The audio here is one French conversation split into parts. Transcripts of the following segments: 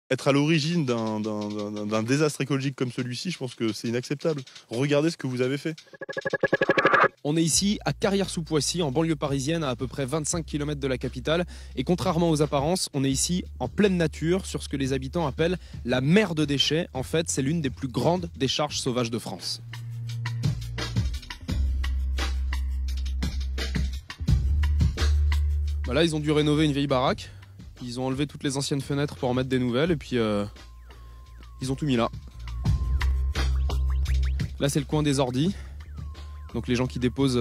Être à l'origine d'un désastre écologique comme celui-ci, je pense que c'est inacceptable. Regardez ce que vous avez fait. On est ici à Carrières-sous-Poissy, en banlieue parisienne, à peu près 25 km de la capitale. Et contrairement aux apparences, on est ici en pleine nature, sur ce que les habitants appellent la mer de déchets. En fait, c'est l'une des plus grandes décharges sauvages de France. Là, ils ont dû rénover une vieille baraque. Ils ont enlevé toutes les anciennes fenêtres pour en mettre des nouvelles. Et puis, ils ont tout mis là. Là, c'est le coin des ordis. Donc les gens qui déposent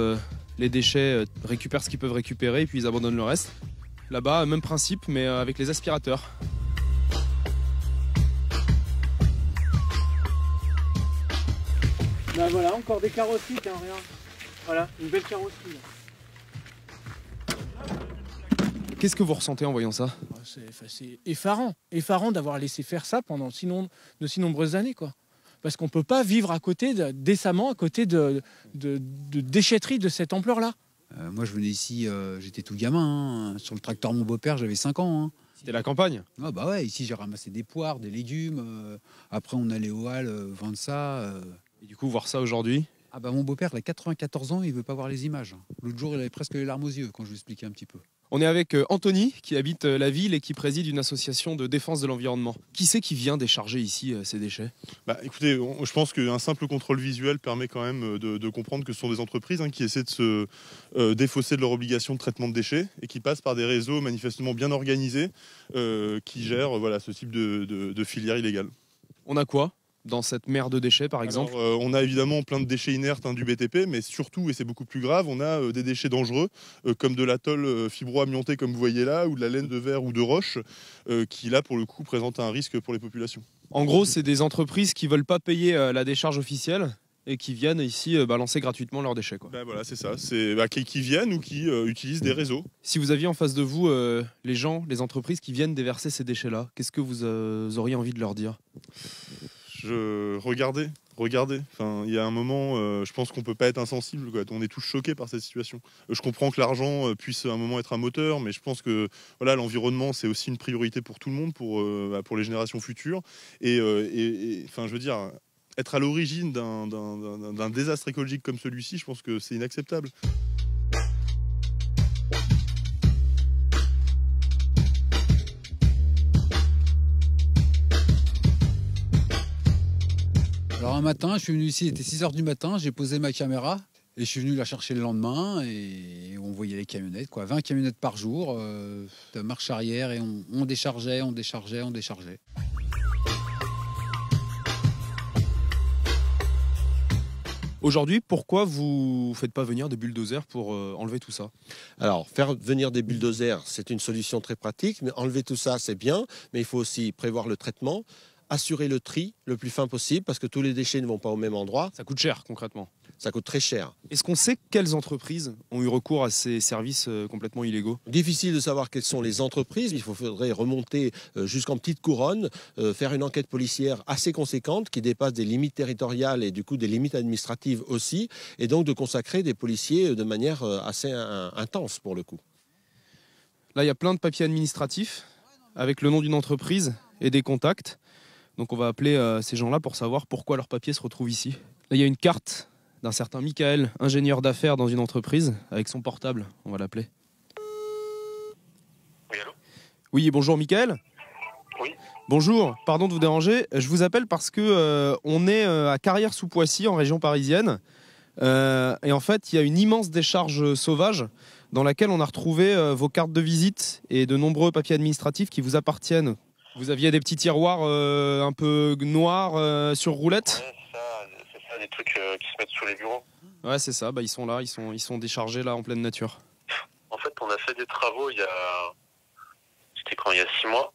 les déchets récupèrent ce qu'ils peuvent récupérer et puis ils abandonnent le reste. Là-bas, même principe, mais avec les aspirateurs. Bah voilà, encore des carrosseries, tiens, regarde. Voilà, une belle carrosserie. Qu'est-ce que vous ressentez en voyant ça? C'est effarant d'avoir laissé faire ça pendant de si nombreuses années, quoi. Parce qu'on ne peut pas vivre à côté décemment à côté de déchetteries de cette ampleur-là. Moi, je venais ici, j'étais tout gamin. Sur le tracteur de mon beau-père, j'avais 5 ans. Hein. C'était la campagne? Ah bah ouais, ici, j'ai ramassé des poires, des légumes. Après, on allait aux halles vendre ça. Et du coup, voir ça aujourd'hui? Ah bah mon beau-père, il a 94 ans, il veut pas voir les images. L'autre jour, il avait presque les larmes aux yeux quand je lui expliquais un petit peu. On est avec Anthony, qui habite la ville et qui préside une association de défense de l'environnement. Qui c'est qui vient décharger ici ces déchets? Écoutez, je pense qu'un simple contrôle visuel permet quand même de comprendre que ce sont des entreprises qui essaient de se défausser de leur obligation de traitement de déchets et qui passent par des réseaux manifestement bien organisés qui gèrent ce type de filière illégale. On a quoi dans cette mer de déchets, par exemple? On a évidemment plein de déchets inertes du BTP, mais surtout, et c'est beaucoup plus grave, on a des déchets dangereux, comme de la tôle fibro-amiantée, comme vous voyez là, ou de la laine de verre ou de roche, qui là, pour le coup, présentent un risque pour les populations. En gros, c'est des entreprises qui ne veulent pas payer la décharge officielle et qui viennent ici balancer gratuitement leurs déchets, quoi. Voilà, c'est ça. C'est qui viennent ou qui utilisent des réseaux. Si vous aviez en face de vous les gens, les entreprises qui viennent déverser ces déchets-là, qu'est-ce que vous auriez envie de leur dire? Regardez. Enfin, il y a un moment, je pense qu'on peut pas être insensible, quoi. On est tous choqués par cette situation. Je comprends que l'argent puisse à un moment être un moteur, mais je pense que l'environnement, c'est aussi une priorité pour tout le monde, pour les générations futures. Enfin, je veux dire, être à l'origine d'un désastre écologique comme celui-ci, je pense que c'est inacceptable. Alors un matin, je suis venu ici, il était 6 h du matin, j'ai posé ma caméra et je suis venu la chercher le lendemain et on voyait les camionnettes, 20 camionnettes par jour, de marche arrière et on déchargeait. Aujourd'hui, pourquoi vous ne faites pas venir des bulldozers pour enlever tout ça? Alors, faire venir des bulldozers, c'est une solution très pratique, mais enlever tout ça, c'est bien, mais il faut aussi prévoir le traitement, assurer le tri le plus fin possible, parce que tous les déchets ne vont pas au même endroit. Ça coûte cher, concrètement. Ça coûte très cher. Est-ce qu'on sait quelles entreprises ont eu recours à ces services complètement illégaux? Difficile de savoir quelles sont les entreprises. Il faudrait remonter jusqu'en petite couronne, faire une enquête policière assez conséquente qui dépasse des limites territoriales et du coup des limites administratives aussi, et donc de consacrer des policiers de manière assez intense pour le coup. Là, il y a plein de papiers administratifs avec le nom d'une entreprise et des contacts. Donc on va appeler ces gens-là pour savoir pourquoi leurs papiers se retrouvent ici. Là, il y a une carte d'un certain Michael, ingénieur d'affaires dans une entreprise, avec son portable. On va l'appeler. Oui, allô? Oui, bonjour Michael. Oui. Bonjour, pardon de vous déranger. Je vous appelle parce que on est à Carrières-sous-Poissy, en région parisienne. Et en fait, il y a une immense décharge sauvage dans laquelle on a retrouvé vos cartes de visite et de nombreux papiers administratifs qui vous appartiennent. Vous aviez des petits tiroirs un peu noirs sur roulette? Ouais, c'est ça, des trucs qui se mettent sous les bureaux. Ouais, c'est ça, ils sont là, ils sont déchargés là en pleine nature. En fait, on a fait des travaux c'était quand, il y a 6 mois,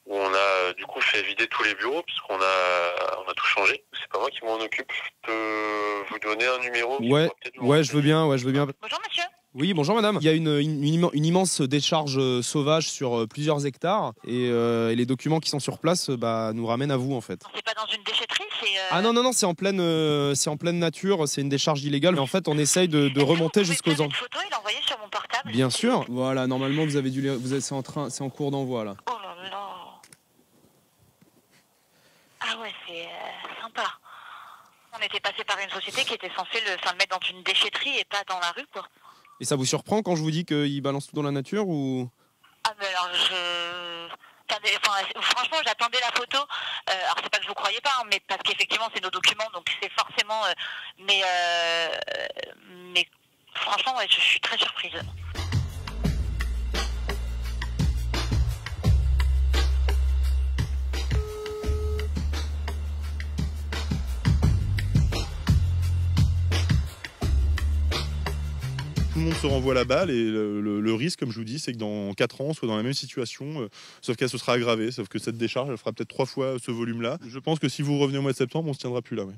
où on a du coup fait vider tous les bureaux, puisqu'on a tout changé. C'est pas moi qui m'en occupe. Je peux vous donner un numéro? Ouais, je veux bien. Bonjour monsieur. Oui, bonjour madame. Il y a une immense décharge sauvage sur plusieurs hectares et les documents qui sont sur place nous ramènent à vous en fait. C'est pas dans une déchetterie, c'est... Ah non, c'est en pleine nature, c'est une décharge illégale. Mais en fait, on essaye de remonter jusqu'aux ans. Une photo et l'envoyer sur mon portable. Bien sûr. Voilà, normalement vous avez c'est en cours d'envoi là. Oh là là. ouais, c'est sympa. On était passé par une société qui était censée le mettre dans une déchetterie et pas dans la rue, quoi. Et ça vous surprend quand je vous dis qu'ils balancent tout dans la nature ou... Ah, mais alors, franchement, j'attendais la photo. Alors, c'est pas que je vous croyais pas, hein, mais parce qu'effectivement, c'est nos documents, donc c'est forcément... mais franchement, ouais, je suis très surprise. Tout le monde se renvoie la balle et le risque, comme je vous dis, c'est que dans 4 ans, on soit dans la même situation, sauf qu'elle se sera aggravée, sauf que cette décharge, elle fera peut-être 3 fois ce volume-là. Je pense que si vous revenez au mois de septembre, on se tiendra plus là. Ouais.